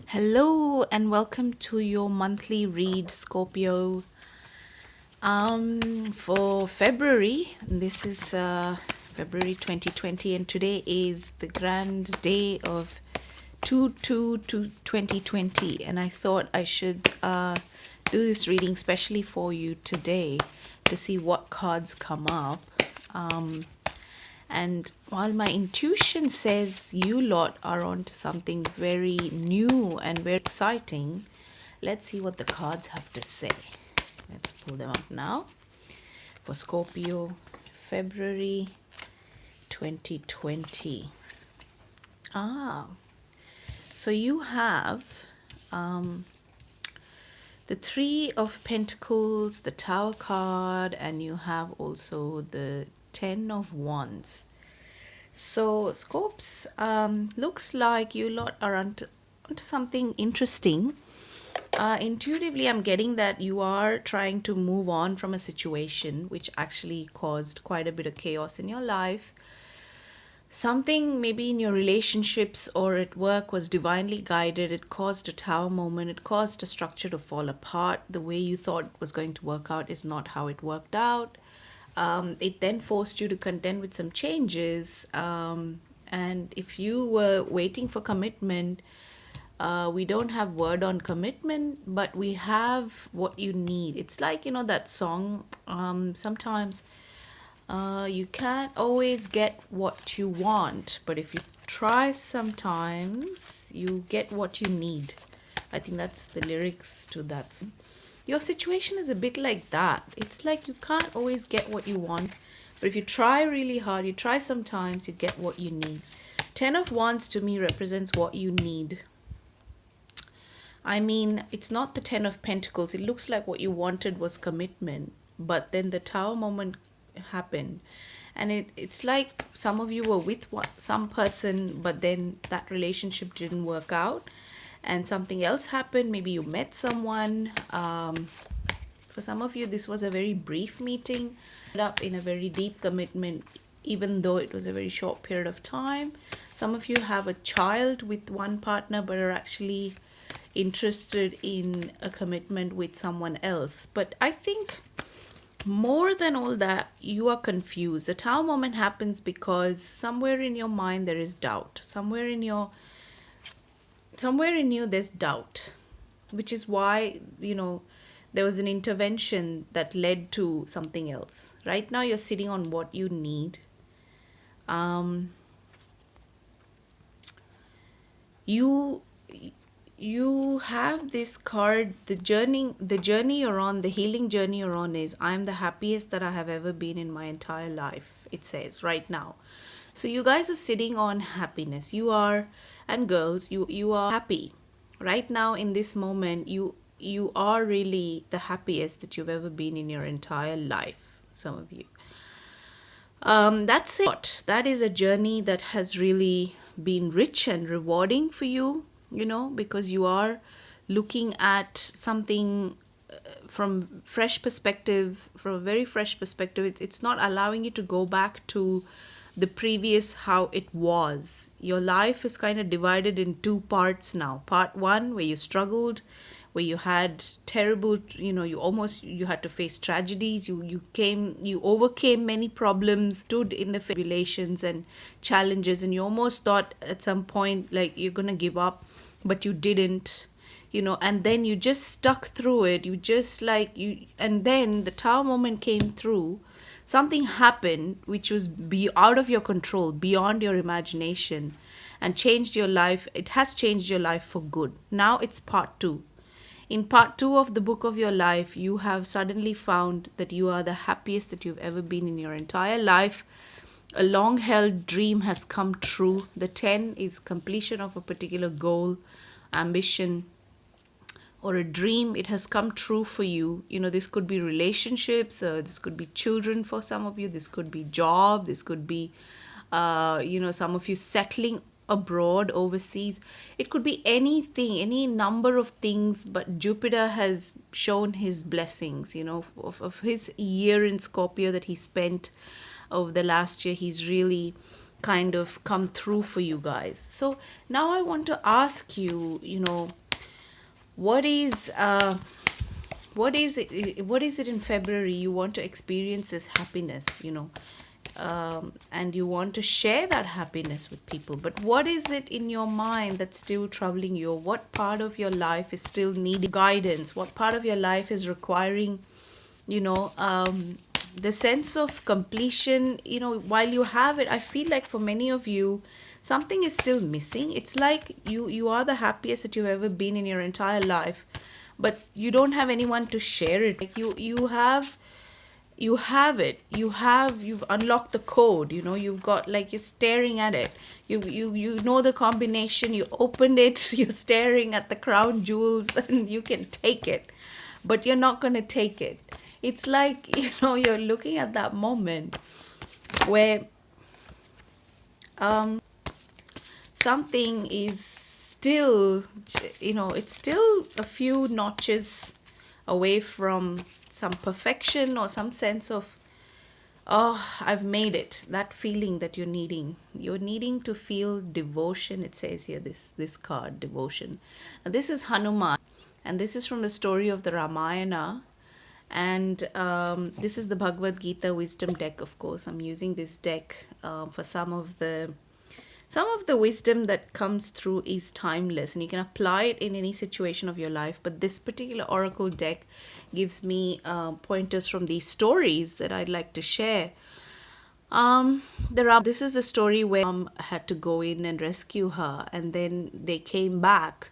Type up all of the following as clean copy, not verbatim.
Hello and welcome to your monthly read, Scorpio. For February, this is February 2020, and today is the grand day of 2/2/2020. And I thought I should do this reading specially for you today to see what cards come up. And while my intuition says you lot are onto something very new and very exciting, let's see what the cards have to say. Let's pull them up now for Scorpio, February 2020. So you have the Three of Pentacles, the Tower card, and you have also the Ten of Wands. So Scopes, looks like you lot are onto something interesting. Intuitively, I'm getting that you are trying to move on from a situation which actually caused quite a bit of chaos in your life. Something maybe in your relationships or at work was divinely guided. It caused a tower moment. It caused a structure to fall apart. The way you thought was going to work out is not how it worked out. It then forced you to contend with some changes. And if you were waiting for commitment, we don't have word on commitment, but we have what you need. It's like, that song. Sometimes you can't always get what you want, but if you try sometimes, you get what you need. I think that's the lyrics to that song. Your situation is a bit like that. It's like you can't always get what you want, but if you try really hard, you try sometimes, you get what you need. Ten of Wands to me represents what you need. I mean, it's not the Ten of Pentacles. It looks like what you wanted was commitment, but then the Tower moment happened, and it's like some of you were with some person, but then that relationship didn't work out and something else happened. Maybe you met someone. For some of you, this was a very brief meeting, up in a very deep commitment, even though it was a very short period of time. Some of you have a child with one partner but are actually interested in a commitment with someone else. But I think more than all that, you are confused. The Tower moment happens because somewhere in your mind there is doubt. Somewhere in you there's doubt, which is why, there was an intervention that led to something else. Right now you're sitting on what you need. You have this card. The journey you're on, the healing journey you're on, is I'm the happiest that I have ever been in my entire life, it says right now. So you guys are sitting on happiness. You are, and girls, you are happy right now in this moment. You are really the happiest that you've ever been in your entire life, some of you. That's it. That is a journey that has really been rich and rewarding for you, because you are looking at something from fresh perspective, from a very fresh perspective. It's not allowing you to go back to the previous how it was. Your life is kind of divided in two parts now. Part one, where you struggled, where you had terrible, you had to face tragedies. You overcame many problems, stood in the tribulations and challenges, and you almost thought at some point like you're gonna give up, but you didn't. And then you just stuck through it. And then the Tower moment came through. Something happened which was out of your control, beyond your imagination, and changed your life. It has changed your life for good. Now it's part two. In part two of the book of your life, you have suddenly found that you are the happiest that you've ever been in your entire life. A long held dream has come true. The 10 is completion of a particular goal, ambition, or a dream. It has come true for you. This could be relationships, this could be children for some of you, this could be job, this could be some of you settling abroad, overseas. It could be anything, any number of things, but Jupiter has shown his blessings, of his year in Scorpio that he spent over the last year. He's really kind of come through for you guys. So now I want to ask you, what is it in February you want to experience as happiness, and you want to share that happiness with people. But what is it in your mind that's still troubling you? What part of your life is still needing guidance? What part of your life is requiring, the sense of completion? While you have it, I feel like for many of you, something is still missing. It's like you are the happiest that you've ever been in your entire life, but you don't have anyone to share it. Like you have it, you've unlocked the code, you've got, like, you're staring at it, you know the combination, you opened it, you're staring at the crown jewels and you can take it, but you're not going to take it. It's like, you're looking at that moment where something is still, it's still a few notches away from some perfection or some sense of, oh, I've made it. That feeling that you're needing. You're needing to feel devotion. It says here, this card, devotion. Now, this is Hanuman, and this is from the story of the Ramayana. And this is the Bhagavad Gita wisdom deck, of course. I'm using this deck for some of the wisdom that comes through is timeless, and you can apply it in any situation of your life. But this particular oracle deck gives me pointers from these stories that I'd like to share. This is a story where Ram had to go in and rescue her, and then they came back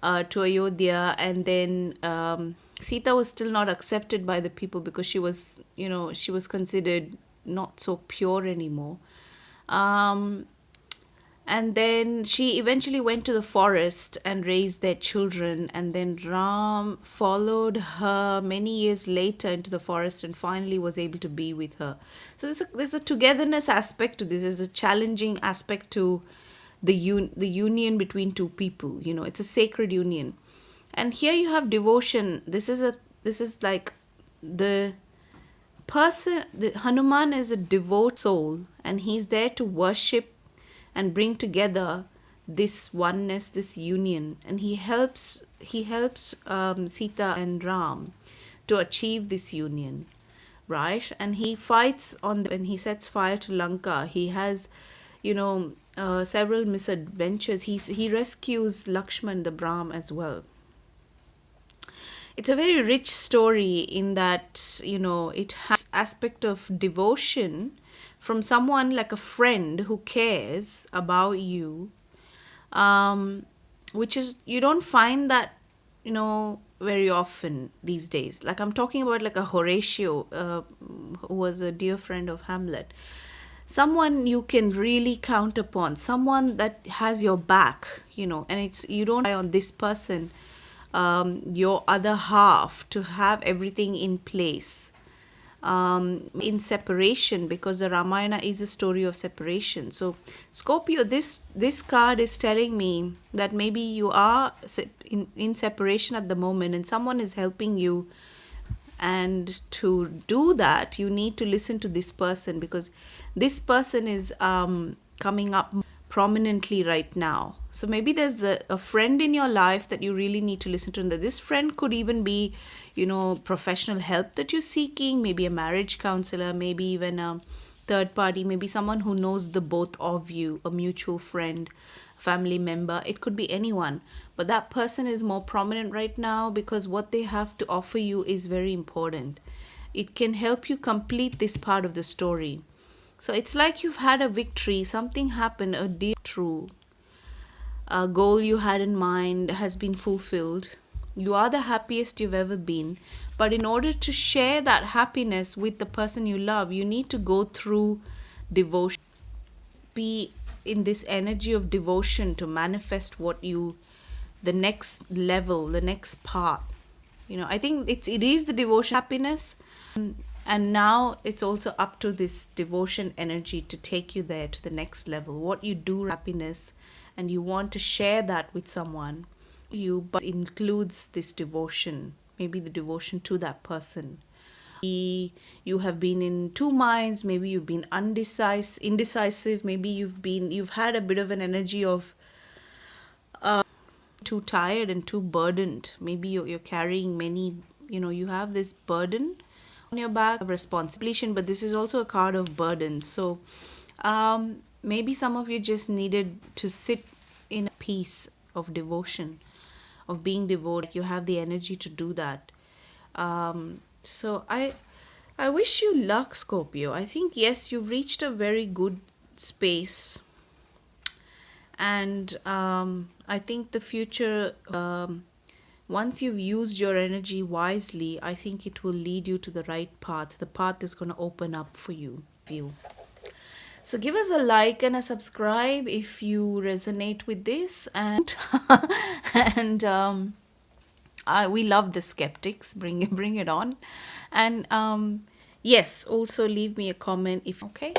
to Ayodhya, and then Sita was still not accepted by the people because she was considered not so pure anymore. And then she eventually went to the forest and raised their children. And then Ram followed her many years later into the forest and finally was able to be with her. So there's a togetherness aspect to this. There's a challenging aspect to the union between two people. It's a sacred union. And here you have devotion. This is like the person. Hanuman is a devout soul, and he's there to worship and bring together this oneness, this union. And he helps Sita and Ram to achieve this union, right? And he fights when he sets fire to Lanka. He has, several misadventures. He rescues Lakshman, the Brahm, as well. It's a very rich story in that, it has aspect of devotion from someone like a friend who cares about you, which is, you don't find that, very often these days. Like, I'm talking about like a Horatio, who was a dear friend of Hamlet. Someone you can really count upon, someone that has your back, and you don't rely on this person, your other half, to have everything in place. In separation, because the Ramayana is a story of separation. So Scorpio, this card is telling me that maybe you are in separation at the moment and someone is helping you, and to do that you need to listen to this person, because this person is coming up prominently right now. So maybe there's a friend in your life that you really need to listen to, and that this friend could even be, professional help that you're seeking, maybe a marriage counselor, maybe even a third party, maybe someone who knows the both of you, a mutual friend, family member. It could be anyone, but that person is more prominent right now because what they have to offer you is very important. It can help you complete this part of the story. So it's like you've had a victory, something happened, a deal true, a goal you had in mind has been fulfilled. You are the happiest you've ever been. But in order to share that happiness with the person you love, you need to go through devotion. Be in this energy of devotion to manifest the next level, the next part. I think it is the devotion, happiness. And now it's also up to this devotion energy to take you there to the next level. What you do, happiness, and you want to share that with someone, but it includes this devotion, maybe the devotion to that person. You have been in two minds, maybe you've been indecisive, maybe you've had a bit of an energy of too tired and too burdened. Maybe you're carrying many, you have this burden on your back of responsibility, but this is also a card of burden. So maybe some of you just needed to sit in a peace of devotion, of being devoted. You have the energy to do that. So I wish you luck, Scorpio. I think, yes, you've reached a very good space, and I think the future, once you've used your energy wisely, I think it will lead you to the right path. The path is going to open up for you. So give us a like and a subscribe if you resonate with this, and and we love the skeptics. Bring it on, and yes, also leave me a comment if okay.